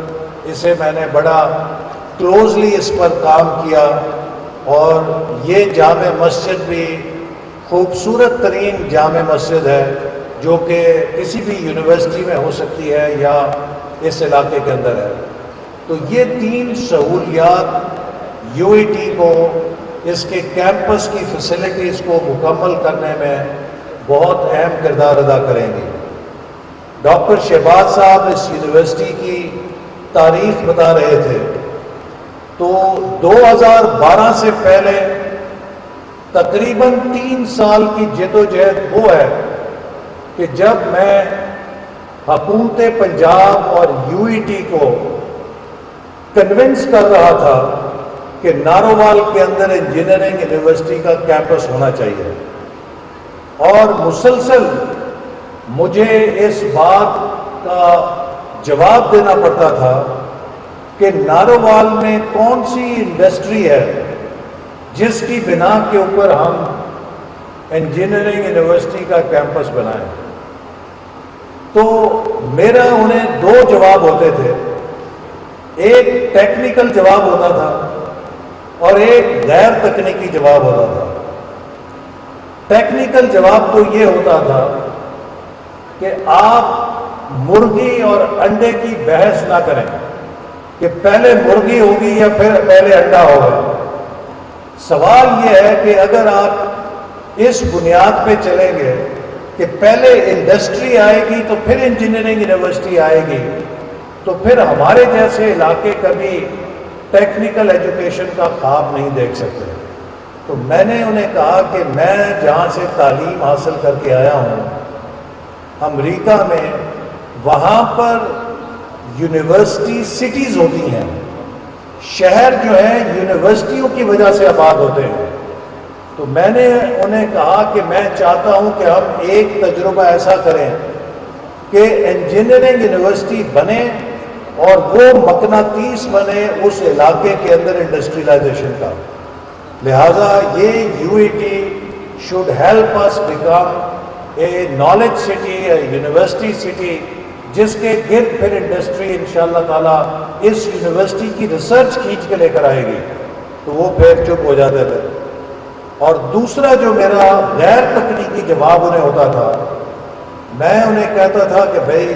اسے میں نے بڑا کلوزلی اس پر کام کیا، اور یہ جامع مسجد بھی خوبصورت ترین جامع مسجد ہے جو کہ کسی بھی یونیورسٹی میں ہو سکتی ہے یا اس علاقے کے اندر ہے۔ تو یہ 3 سہولیات یو ای ٹی کو اس کے کیمپس کی فیسلٹیز کو مکمل کرنے میں بہت اہم کردار ادا کریں گی۔ ڈاکٹر شہباز صاحب اس یونیورسٹی کی تاریخ بتا رہے تھے، تو 2012 سے پہلے تقریباً 3 سال کی جد و جہد وہ ہے کہ جب میں حکومت پنجاب اور یو ای ٹی کو کنونس کر رہا تھا کہ نارووال کے اندر انجینئرنگ یونیورسٹی کا کیمپس ہونا چاہیے، اور مسلسل مجھے اس بات کا جواب دینا پڑتا تھا کہ نارووال میں کون سی انڈسٹری ہے جس کی بنا کے اوپر ہم انجینئرنگ یونیورسٹی کا کیمپس بنائیں۔ تو میرا انہیں 2 جواب ہوتے تھے، ایک ٹیکنیکل جواب ہوتا تھا اور ایک غیر تکنیکی جواب ہوتا تھا۔ ٹیکنیکل جواب تو یہ ہوتا تھا کہ آپ مرغی اور انڈے کی بحث نہ کریں کہ پہلے مرغی ہوگی یا پھر پہلے انڈا ہوگا۔ سوال یہ ہے کہ اگر آپ اس بنیاد پہ چلیں گے کہ پہلے انڈسٹری آئے گی تو پھر انجینئرنگ یونیورسٹی آئے گی، تو پھر ہمارے جیسے علاقے کبھی ٹیکنیکل ایجوکیشن کا خواب نہیں دیکھ سکتے۔ تو میں نے انہیں کہا کہ میں جہاں سے تعلیم حاصل کر کے آیا ہوں امریکہ میں، وہاں پر یونیورسٹی سٹیز ہوتی ہیں، شہر جو ہیں یونیورسٹیوں کی وجہ سے آباد ہوتے ہیں۔ تو میں نے انہیں کہا کہ میں چاہتا ہوں کہ ہم ایک تجربہ ایسا کریں کہ انجینئرنگ یونیورسٹی بنے اور وہ مقناطیس بنے اس علاقے کے اندر انڈسٹریلائزیشن کا۔ لہٰذا یہ you E T should help us become a knowledge city, a university city, جس کے گرد پھر انڈسٹری انشاءاللہ تعالیٰ اس یونیورسٹی کی ریسرچ کھینچ کے لے کر آئے گی۔ تو وہ پھر چپ ہو جاتے تھے۔ اور دوسرا جو میرا غیر تکنیکی جواب انہیں ہوتا تھا، میں انہیں کہتا تھا کہ بھائی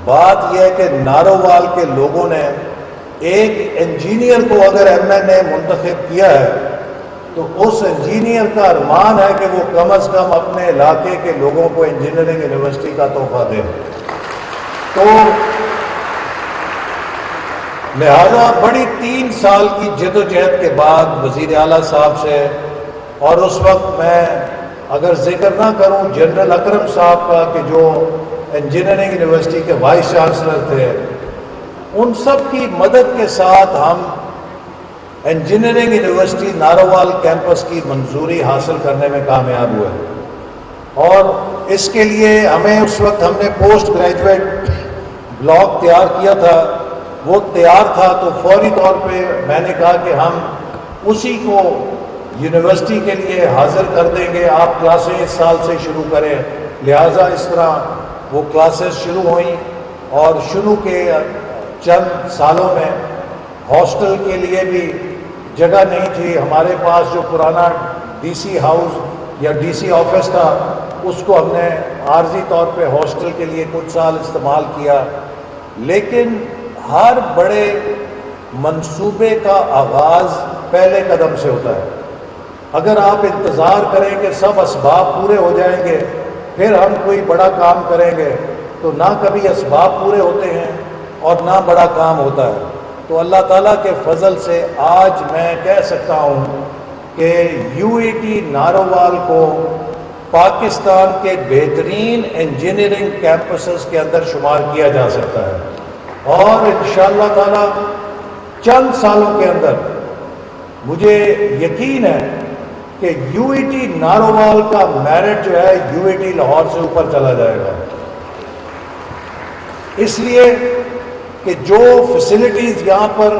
بات یہ ہے کہ نارووال کے لوگوں نے ایک انجینئر کو اگر ایم این اے منتخب کیا ہے تو اس انجینئر کا ارمان ہے کہ وہ کم از کم اپنے علاقے کے لوگوں کو انجینئرنگ یونیورسٹی کا تحفہ دے۔ تو لہذا بڑی 3 سال کی جد و جہد کے بعد وزیر اعلیٰ صاحب سے، اور اس وقت میں اگر ذکر نہ کروں جنرل اکرم صاحب کا کہ جو انجینئرنگ یونیورسٹی کے وائس چانسلر تھے، ان سب کی مدد کے ساتھ ہم انجینئرنگ یونیورسٹی نارووال کیمپس کی منظوری حاصل کرنے میں کامیاب ہوئے۔ اور اس کے لیے ہمیں اس وقت ہم نے پوسٹ گریجویٹ بلاک تیار کیا تھا، وہ تیار تھا تو فوری طور پہ میں نے کہا کہ ہم اسی کو یونیورسٹی کے لیے حاضر کر دیں گے، آپ کلاسیں اس سال سے شروع کریں۔ لہٰذا اس طرح وہ کلاسز شروع ہوئیں، اور شروع کے چند سالوں میں ہاسٹل کے لیے بھی جگہ نہیں تھی۔ ہمارے پاس جو پرانا ڈی سی ہاؤس یا ڈی سی آفس تھا، اس کو ہم نے عارضی طور پہ ہاسٹل کے لیے کچھ سال استعمال کیا۔ لیکن ہر بڑے منصوبے کا آغاز پہلے قدم سے ہوتا ہے۔ اگر آپ انتظار کریں کہ سب اسباب پورے ہو جائیں گے پھر ہم کوئی بڑا کام کریں گے، تو نہ کبھی اسباب پورے ہوتے ہیں اور نہ بڑا کام ہوتا ہے۔ تو اللہ تعالیٰ کے فضل سے آج میں کہہ سکتا ہوں کہ یو ای ٹی نارووال کو پاکستان کے بہترین انجینئرنگ کیمپسز کے اندر شمار کیا جا سکتا ہے، اور انشاءاللہ تعالیٰ چند سالوں کے اندر مجھے یقین ہے کہ یو ای ٹی نارووال کا میرٹ جو ہے یو ای ٹی لاہور سے اوپر چلا جائے گا، اس لیے کہ جو فیسلٹیز یہاں پر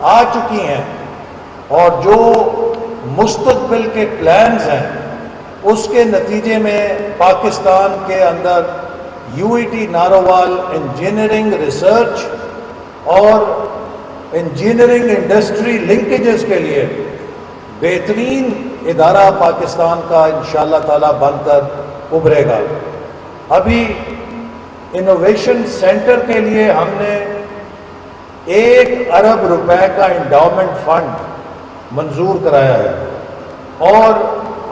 آ چکی ہیں اور جو مستقبل کے پلانز ہیں، اس کے نتیجے میں پاکستان کے اندر U E T Narowal engineering research اور انجینئرنگ انڈسٹری لنکیجز کے لیے بہترین ادارہ پاکستان کا انشاءاللہ تعالی بن کر ابھرے گا۔ ابھی انوویشن سینٹر کے لیے ہم نے 1 ارب روپے کا انڈاؤمنٹ فنڈ منظور کرایا ہے، اور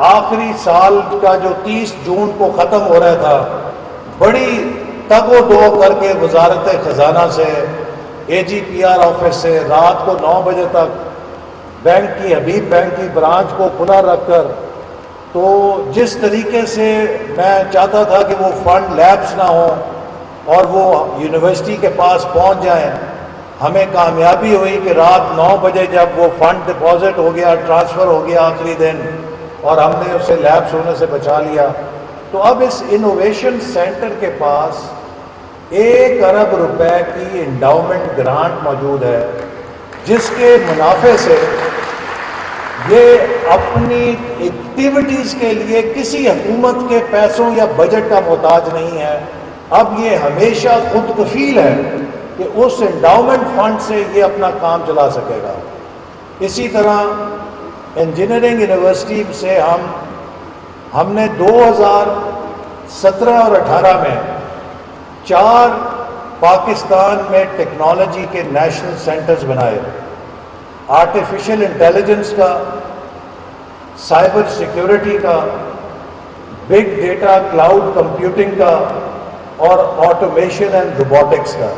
آخری سال کا جو 30 جون کو ختم ہو رہا تھا، بڑی تگ و دو کر کے وزارت خزانہ سے، اے جی پی آر آفس سے رات کو 9 بجے تک بینک کی حبیب بینک کی برانچ کو کھلا رکھ کر، تو جس طریقے سے میں چاہتا تھا کہ وہ فنڈ لیپس نہ ہوں اور وہ یونیورسٹی کے پاس پہنچ جائیں، ہمیں کامیابی ہوئی کہ رات 9 بجے جب وہ فنڈ ڈپازٹ ہو گیا، ٹرانسفر ہو گیا آخری دن، اور ہم نے اسے لیپس ہونے سے بچا لیا۔ تو اب اس انوویشن سینٹر کے پاس 1 ارب روپے کی انڈاؤمنٹ گرانٹ موجود ہے، جس کے منافع سے یہ اپنی ایکٹیویٹیز کے لیے کسی حکومت کے پیسوں یا بجٹ کا محتاج نہیں ہے۔ اب یہ ہمیشہ خود کفیل ہے کہ اس انڈاؤمنٹ فنڈ سے یہ اپنا کام چلا سکے گا۔ اسی طرح انجینئرنگ یونیورسٹی سے ہم نے 2017 اور 18 میں 4 پاکستان میں ٹیکنالوجی کے نیشنل سینٹرز بنائے، آرٹیفیشل انٹیلیجنس کا، سائبر سیکیورٹی کا، بگ ڈیٹا کلاؤڈ کمپیوٹنگ کا، اور آٹومیشن اینڈ روبوٹکس کا۔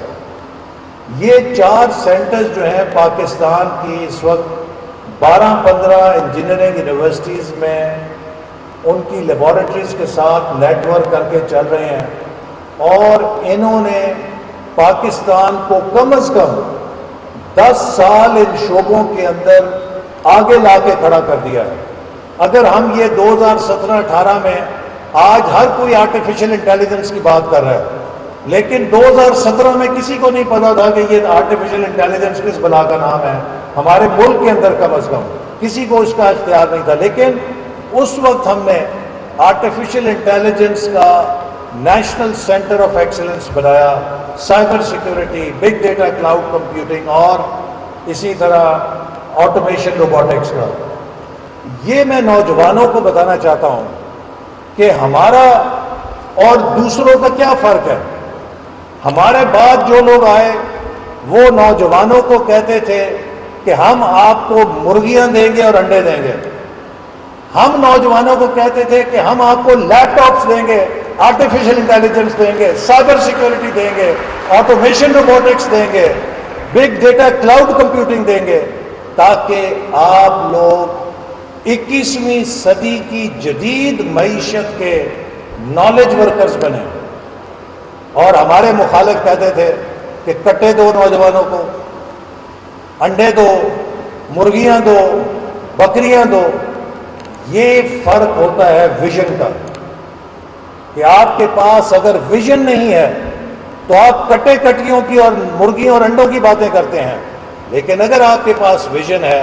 یہ 4 سینٹرز جو ہیں پاکستان کی اس وقت 12-15 انجینئرنگ یونیورسٹیز میں ان کی لیبارٹریز کے ساتھ نیٹ ورک کر کے چل رہے ہیں، اور انہوں نے پاکستان کو کم از کم 10 سال ان شعبوں کے اندر آگے لا کے کھڑا کر دیا ہے۔ اگر ہم یہ 2017-18 میں، آج ہر کوئی آرٹیفیشل انٹیلیجنس کی بات کر رہا ہے، لیکن 2017 میں کسی کو نہیں پتا تھا کہ یہ آرٹیفیشل انٹیلیجنس کس بلا کا نام ہے، ہمارے ملک کے اندر کم از کم کسی کو اس کا اختیار نہیں تھا۔ لیکن اس وقت ہم نے آرٹیفیشل انٹیلیجنس کا نیشنل سینٹر آف ایکسلنس بنایا، cyber security, big data cloud computing, اور اسی طرح آٹومیشن روبوٹکس کا۔ یہ میں نوجوانوں کو بتانا چاہتا ہوں کہ ہمارا اور دوسروں کا کیا فرق ہے۔ ہمارے بعد جو لوگ آئے وہ نوجوانوں کو کہتے تھے کہ ہم آپ کو مرغیاں دیں گے اور انڈے دیں گے۔ ہم نوجوانوں کو کہتے تھے کہ ہم آپ کو لیپ ٹاپس دیں گے، آرٹیفیشل انٹیلیجنس دیں گے، سائبر سیکیورٹی دیں گے، آٹومیشن روبوٹکس دیں گے، بگ ڈیٹا کلاؤڈ کمپیوٹنگ دیں گے، تاکہ آپ لوگ 21ویں صدی کی جدید معیشت کے نالج ورکرز بنیں۔ اور ہمارے مخالف کہتے تھے کہ کٹے دو نوجوانوں کو، انڈے دو، مرغیاں دو، بکریاں دو۔ یہ فرق ہوتا ہے ویژن کا، کہ آپ کے پاس اگر ویژن نہیں ہے تو آپ کٹے کٹیوں کی اور مرغیوں اور انڈوں کی باتیں کرتے ہیں، لیکن اگر آپ کے پاس ویژن ہے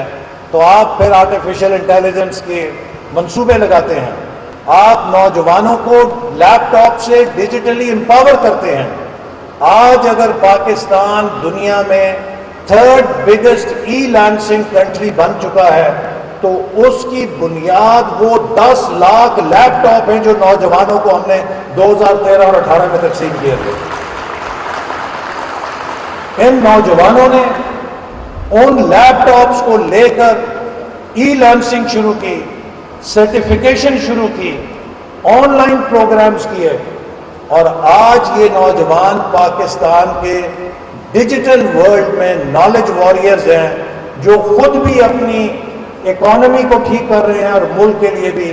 تو آپ پھر آرٹیفیشل انٹیلیجنس کے منصوبے لگاتے ہیں، آپ نوجوانوں کو لیپ ٹاپ سے ڈیجیٹلی امپاور کرتے ہیں۔ آج اگر پاکستان دنیا میں 3rd بگیسٹ ای لائسنسنگ کنٹری بن چکا ہے، تو اس کی بنیاد وہ 10 لاکھ لیپ ٹاپ ہیں جو نوجوانوں کو ہم نے 2013 اور 18 میں تقسیم کیے تھے۔ ان نوجوانوں نے ان لیپ ٹاپس کو لے کر ای لرننگ شروع کی، سرٹیفیکیشن شروع کی، آن لائن پروگرامز کیے، اور آج یہ نوجوان پاکستان کے ڈیجیٹل ورلڈ میں نالج واریئرز ہیں، جو خود بھی اپنی اکانومی کو ٹھیک کر رہے ہیں اور ملک کے لیے بھی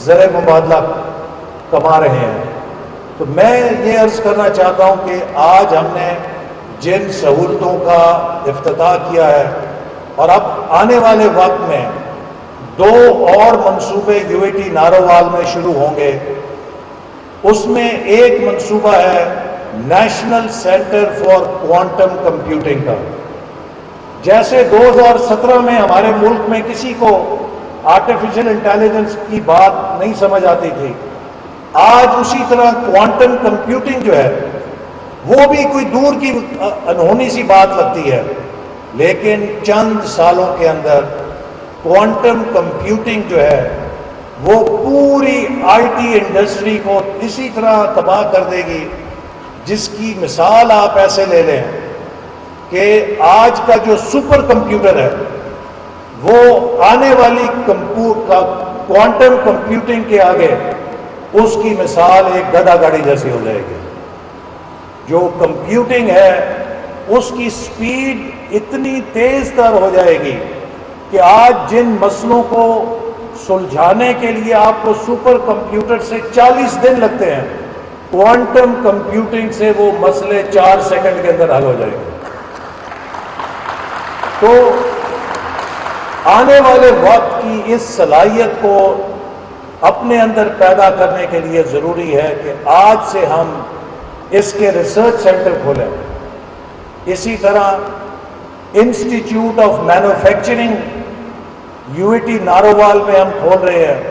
زر مبادلہ کما رہے ہیں۔ تو میں یہ عرض کرنا چاہتا ہوں کہ آج ہم نے جن سہولتوں کا افتتاح کیا ہے، اور اب آنے والے وقت میں 2 اور منصوبے UAT نارووال میں شروع ہوں گے۔ اس میں ایک منصوبہ ہے national centre for quantum computing کا۔ جیسے 2017 میں ہمارے ملک میں کسی کو آرٹیفیشل انٹیلیجنس کی بات نہیں سمجھ آتی تھی، آج اسی طرح کوانٹم کمپیوٹنگ جو ہے وہ بھی کوئی دور کی انہونی سی بات لگتی ہے، لیکن چند سالوں کے اندر کوانٹم کمپیوٹنگ جو ہے وہ پوری آئی ٹی انڈسٹری کو اسی طرح تباہ کر دے گی، جس کی مثال آپ ایسے لے لیں کہ آج کا جو سپر کمپیوٹر ہے وہ آنے والی کوانٹم کمپیوٹنگ کے آگے اس کی مثال ایک گدھا گاڑی جیسی ہو جائے گی۔ جو کمپیوٹنگ ہے اس کی سپیڈ اتنی تیز تر ہو جائے گی کہ آج جن مسئلوں کو سلجھانے کے لیے آپ کو سپر کمپیوٹر سے 40 دن لگتے ہیں، کوانٹم کمپیوٹنگ سے وہ مسئلے 4 سیکنڈ کے اندر حل ہو جائیں گے۔ تو آنے والے وقت کی اس صلاحیت کو اپنے اندر پیدا کرنے کے لیے ضروری ہے کہ آج سے ہم اس کے ریسرچ سینٹر کھولیں۔ اسی طرح institute of manufacturing UIT Narowal میں ہم کھول رہے ہیں،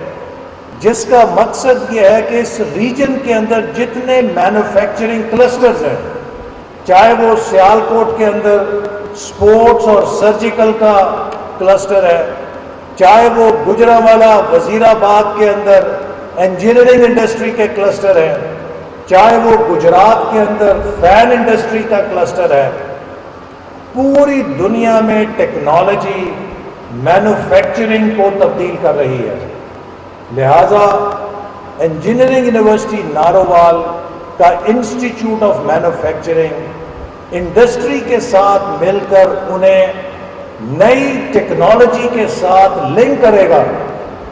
جس کا مقصد یہ ہے کہ اس ریجن کے اندر جتنے مینوفیکچرنگ کلسٹرز ہیں، چاہے وہ سیالکوٹ کے اندر سپورٹس اور سرجیکل کا کلسٹر ہے، چاہے وہ گجرانوالہ وزیر آباد کے اندر انجینئرنگ انڈسٹری کے کلسٹر ہے، چاہے وہ گجرات کے اندر فین انڈسٹری کا کلسٹر ہے، پوری دنیا میں ٹیکنالوجی مینوفیکچرنگ کو تبدیل کر رہی ہے۔ لہٰذا انجینئرنگ یونیورسٹی نارووال کا انسٹیٹیوٹ آف مینوفیکچرنگ انڈسٹری کے ساتھ مل کر انہیں نئی ٹیکنالوجی کے ساتھ لنک کرے گا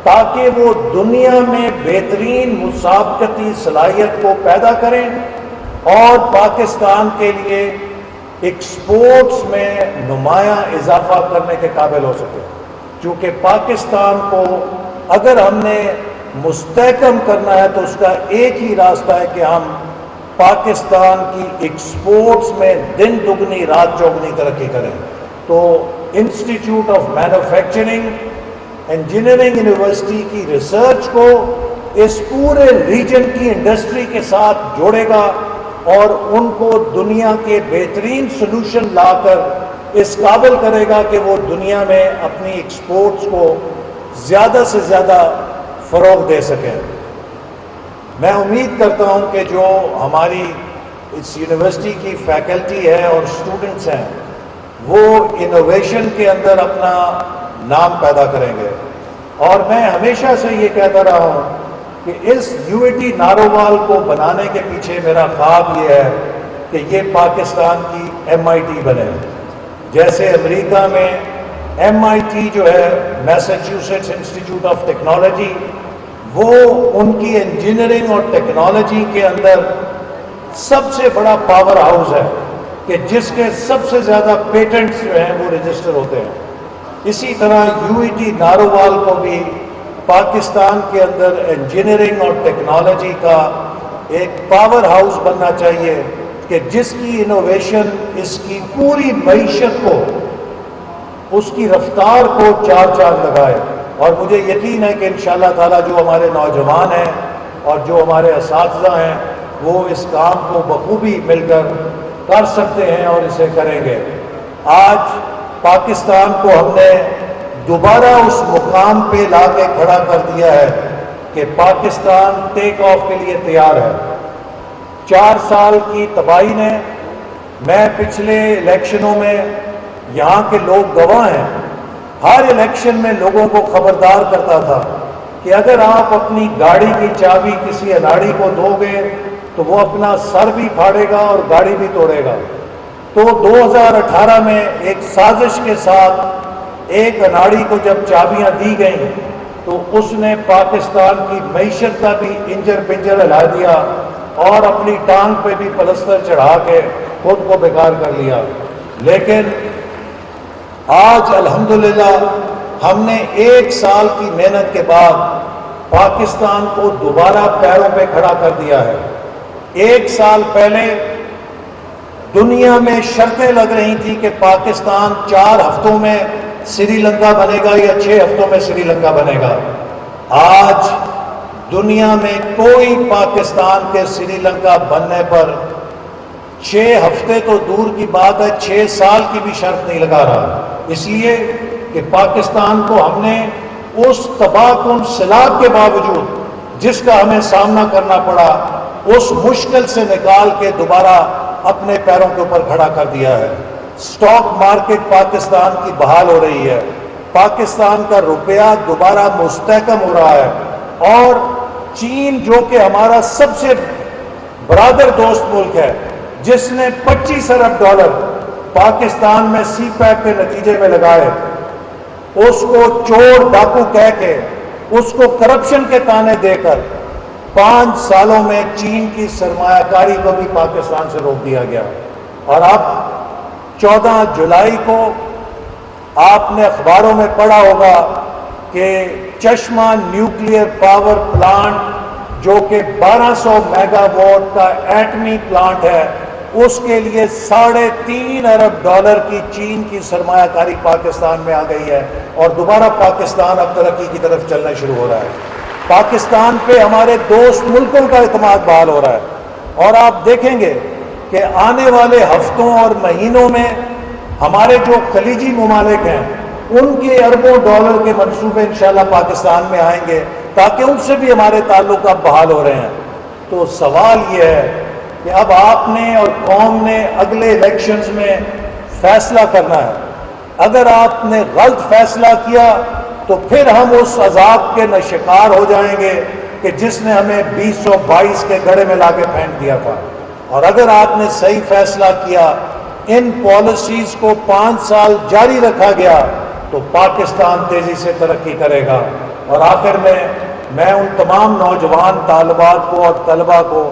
تاکہ وہ دنیا میں بہترین مسابقتی صلاحیت کو پیدا کریں اور پاکستان کے لیے ایکسپورٹس میں نمایاں اضافہ کرنے کے قابل ہو سکے۔ چونکہ پاکستان کو اگر ہم نے مستحکم کرنا ہے تو اس کا ایک ہی راستہ ہے کہ ہم پاکستان کی ایکسپورٹس میں دن دگنی رات چوگنی ترقی کریں۔ تو institute of manufacturing engineering university کی ریسرچ کو اس پورے ریجن کی انڈسٹری کے ساتھ جوڑے گا اور ان کو دنیا کے بہترین سلوشن لا کر اس قابل کرے گا کہ وہ دنیا میں اپنی ایکسپورٹس کو زیادہ سے زیادہ فروغ دے سکیں۔ میں امید کرتا ہوں کہ جو ہماری اس یونیورسٹی کی فیکلٹی ہے اور اسٹوڈنٹس ہیں وہ انوویشن کے اندر اپنا نام پیدا کریں گے، اور میں ہمیشہ سے یہ کہتا رہا ہوں کہ اس UIT نارووال کو بنانے کے پیچھے میرا خواب یہ ہے کہ یہ پاکستان کی MIT بنے، جیسے امریکہ میں MIT جو ہے میساچیوسیٹس انسٹیٹیوٹ آف ٹیکنالوجی، وہ ان کی انجینئرنگ اور ٹیکنالوجی کے اندر سب سے بڑا پاور ہاؤس ہے کہ جس کے سب سے زیادہ پیٹنٹس جو ہیں وہ رجسٹر ہوتے ہیں۔ اسی طرح UIT نارووال کو بھی پاکستان کے اندر انجینئرنگ اور ٹیکنالوجی کا ایک پاور ہاؤس بننا چاہیے کہ جس کی انوویشن اس کی پوری معیشت کو، اس کی رفتار کو چار چاند لگائے۔ اور مجھے یقین ہے کہ انشاءاللہ تعالیٰ جو ہمارے نوجوان ہیں اور جو ہمارے اساتذہ ہیں وہ اس کام کو بخوبی مل کر سکتے ہیں اور اسے کریں گے۔ آج پاکستان کو ہم نے دوبارہ اس مقام پہ لا کے کھڑا کر دیا ہے کہ پاکستان ٹیک آف کے لیے تیار ہے۔ 4 سال کی تباہی نے، میں پچھلے الیکشنوں میں یہاں کے لوگ گواہ ہیں، ہر الیکشن میں لوگوں کو خبردار کرتا تھا کہ اگر آپ اپنی گاڑی کی چابی کسی اناڑی کو دو گے تو وہ اپنا سر بھی پھاڑے گا اور گاڑی بھی توڑے گا۔ تو 2018 میں ایک سازش کے ساتھ ایک اناڑی کو جب چابیاں دی گئیں تو اس نے پاکستان کی معیشت کا بھی انجر پنجر ہلا دیا اور اپنی ٹانگ پہ بھی پلستر چڑھا کے خود کو بیکار کر لیا۔ لیکن آج الحمدللہ ہم نے 1 سال کی محنت کے بعد پاکستان کو دوبارہ پیروں پہ کھڑا کر دیا ہے۔ 1 سال پہلے دنیا میں شرطیں لگ رہی تھی کہ پاکستان 4 ہفتوں میں سری لنکا بنے گا یا 6 ہفتوں میں سری لنکا بنے گا۔ آج دنیا میں کوئی پاکستان کے سری لنکا بننے پر 6 ہفتے تو دور کی بات ہے، 6 سال کی بھی شرط نہیں لگا رہا، اس لیے کہ پاکستان کو ہم نے اس تباہ کن سیلاب کے باوجود جس کا ہمیں سامنا کرنا پڑا، اس مشکل سے نکال کے دوبارہ اپنے پیروں کے اوپر کھڑا کر دیا ہے۔ سٹاک مارکیٹ پاکستان کی بحال ہو رہی ہے، پاکستان کا روپیہ دوبارہ مستحکم ہو رہا ہے، اور چین جو کہ ہمارا سب سے برادر دوست ملک ہے، جس نے $25 ارب پاکستان میں سی پیک کے نتیجے میں لگائے، اس کو چور ڈاکو کہہ کے، اس کو کرپشن کے تانے دے کر 5 سالوں میں چین کی سرمایہ کاری کو بھی پاکستان سے روک دیا گیا۔ اور اب 14 جولائی کو آپ نے اخباروں میں پڑھا ہوگا کہ چشمہ نیوکلیئر پاور پلانٹ جو کہ 1200 میگا واٹ کا ایٹمی پلانٹ ہے، اس کے لیے $3.5 ارب کی چین کی سرمایہ کاری پاکستان میں آ گئی ہے، اور دوبارہ پاکستان اب ترقی کی طرف چلنا شروع ہو رہا ہے۔ پاکستان پہ ہمارے دوست ملکوں کا اعتماد بحال ہو رہا ہے، اور آپ دیکھیں گے کہ آنے والے ہفتوں اور مہینوں میں ہمارے جو خلیجی ممالک ہیں، ان کے اربوں ڈالر کے منصوبے انشاءاللہ پاکستان میں آئیں گے، تاکہ ان سے بھی ہمارے تعلقات بحال ہو رہے ہیں۔ تو سوال یہ ہے کہ اب آپ نے اور قوم نے اگلے الیکشنز میں فیصلہ کرنا ہے۔ اگر آپ نے غلط فیصلہ کیا تو پھر ہم اس عذاب کے شکار ہو جائیں گے کہ جس نے ہمیں 2022 کے گڑھے میں لا کے پھینک دیا تھا، اور اگر آپ نے صحیح فیصلہ کیا، ان پالیسیز کو 5 سال جاری رکھا گیا، تو پاکستان تیزی سے ترقی کرے گا۔ اور آخر میں ان تمام نوجوان طالبات کو اور طلباء کو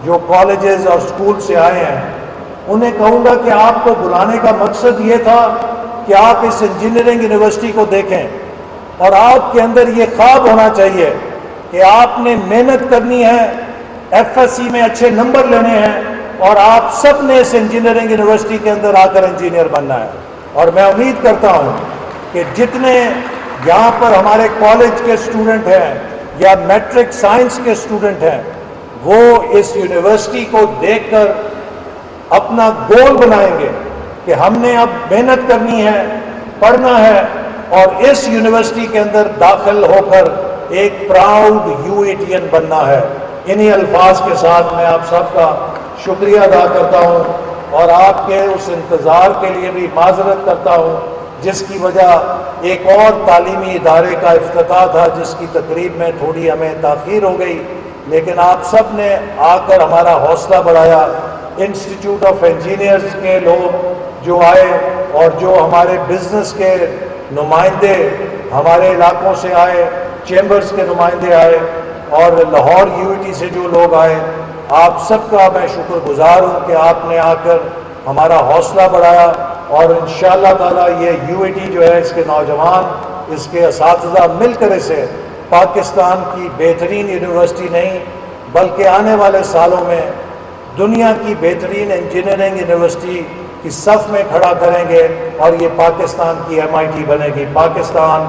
جو کالجز اور سکول سے آئے ہیں، انہیں کہوں گا کہ آپ کو بلانے کا مقصد یہ تھا کہ آپ اس انجینئرنگ یونیورسٹی کو دیکھیں، اور آپ کے اندر یہ خواب ہونا چاہیے کہ آپ نے محنت کرنی ہے، ایف ایس سی میں اچھے نمبر لینے ہیں، اور آپ سب نے اس انجینئرنگ یونیورسٹی کے اندر آ کر انجینئر بننا ہے۔ اور میں امید کرتا ہوں کہ جتنے یہاں پر ہمارے کالج کے اسٹوڈنٹ ہیں یا میٹرک سائنس کے اسٹوڈنٹ ہیں، وہ اس یونیورسٹی کو دیکھ کر اپنا گول بنائیں گے کہ ہم نے اب محنت کرنی ہے، پڑھنا ہے، اور اس یونیورسٹی کے اندر داخل ہو کر ایک پراؤڈ UATN بننا ہے۔ انہی الفاظ کے ساتھ میں آپ سب کا شکریہ ادا کرتا ہوں، اور آپ کے اس انتظار کے لیے بھی معذرت کرتا ہوں جس کی وجہ ایک اور تعلیمی ادارے کا افتتاح تھا، جس کی تقریب میں تھوڑی ہمیں تاخیر ہو گئی، لیکن آپ سب نے آ کر ہمارا حوصلہ بڑھایا۔ انسٹیٹیوٹ آف انجینئرز کے لوگ جو آئے، اور جو ہمارے بزنس کے نمائندے ہمارے علاقوں سے آئے، چیمبرز کے نمائندے آئے، اور لاہور UAT سے جو لوگ آئے، آپ سب کا میں شکر گزار ہوں کہ آپ نے آ کر ہمارا حوصلہ بڑھایا، اور انشاءاللہ تعالیٰ یہ UAT جو ہے، اس کے نوجوان، اس کے اساتذہ مل کر اسے پاکستان کی بہترین یونیورسٹی نہیں بلکہ آنے والے سالوں میں دنیا کی بہترین انجینئرنگ یونیورسٹی کی صف میں کھڑا کریں گے، اور یہ پاکستان کی MIT بنے گی۔ پاکستان